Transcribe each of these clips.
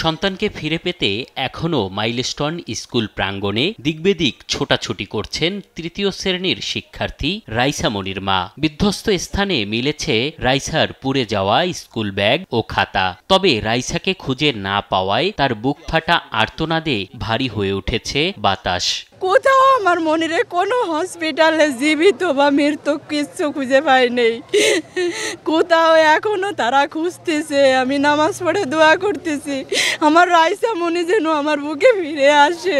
সন্তানকে ফিরে পেতে এখনও মাইলস্টোন স্কুল প্রাঙ্গণে দিকবেদিক ছোটাছুটি করছেন তৃতীয় শ্রেণীর শিক্ষার্থী রাইসা মনির মা। বিধ্বস্ত স্থানে মিলেছে রাইসার পুড়ে যাওয়া স্কুল ব্যাগ ও খাতা। তবে রাইসাকে খুঁজে না পাওয়ায় তার বুক ফাটা আর্তনাদে ভারী হয়ে উঠেছে বাতাস। কোথাও আমার মনিরে কোনো হসপিটালে জীবিত বা মৃত্যু কিচ্ছু খুঁজে পাই নেই। কোথাও এখনো তারা খুঁজতেছে। আমি নামাজ পড়ে দোয়া করতেছি আমার রাইসা মনি যেন আমার বুকে ফিরে আসে।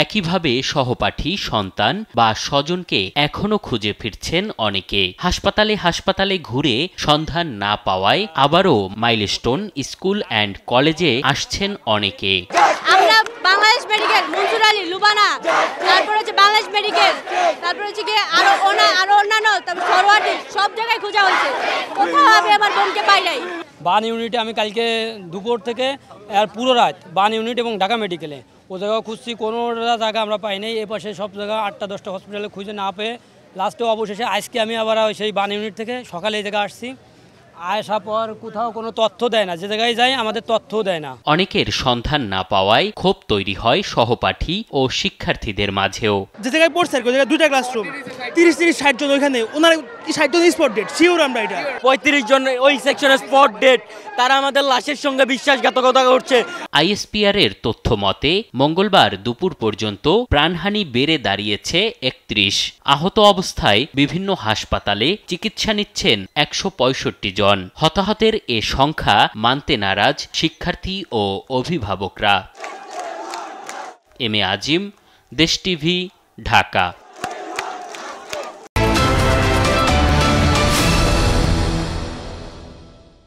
একইভাবে সহপাঠী, সন্তান বা স্বজনকে এখনো খুঁজে ফিরছেন অনেকে। হাসপাতালে ঘুরে সন্ধান না পাওয়ায় আবারও মাইলস্টোন স্কুল অ্যান্ড কলেজে আসছেন অনেকে। আমরা বাংলাদেশ মেডিকেল, মনসুর আলী, লুবানা, তারপর হচ্ছে বাংলাদেশ মেডিকেল, তারপর হচ্ছে কি আরো অন্যান্য ফরওয়ার্ডে সব জায়গায় খোঁজা হয়েছে, কোথাও আমি আমার বোনকে পাই নাই। বান ইউনিটে আমি কালকে দুপুর থেকে আর পুরো রাত বান ইউনিট এবং ঢাকা মেডিকেলে ও জায়গায় খুঁজছি, কোনো জায়গা আমরা পাই নাই। এ পাশে সব জায়গা 8টা-10টা হসপিটালে খুঁজে না পেয়ে লাস্টে অবশেষে আজকে আমি আবার সেই বান ইউনিট থেকে সকালে এই জায়গায় আসছি। আসার পর কোথাও কোনো তথ্য দেয় না, যে জায়গায় যাই আমাদের তথ্যও দেয় না। অনেকের সন্ধান না পাওয়ায় ক্ষোভ তৈরি হয় সহপাঠী ও শিক্ষার্থীদের মাঝেও। যে জায়গায় পড়ছে ওই জায়গায় 2টা ক্লাসরুম, 30-60 জন ওইখানে, ওনার 60 জন স্পট ডেট, শিওর আমরা এটা 35 জন ওই সেকশনে স্পট ডেট, তারা আমাদের লাশের সঙ্গে বিশ্বাসঘাতকতা করছে। আইএসপিআর এর তথ্য মতে মঙ্গলবার দুপুর পর্যন্ত প্রাণহানি বেড়ে দাঁড়িয়েছে 31। আহত অবস্থায় বিভিন্ন হাসপাতালে চিকিৎসা নিচ্ছেন 165 জন। হতাহতের এ সংখ্যা মানতে নারাজ শিক্ষার্থী ও অভিভাবকরা। এম এ আজিম, দেশ টিভি, ঢাকা।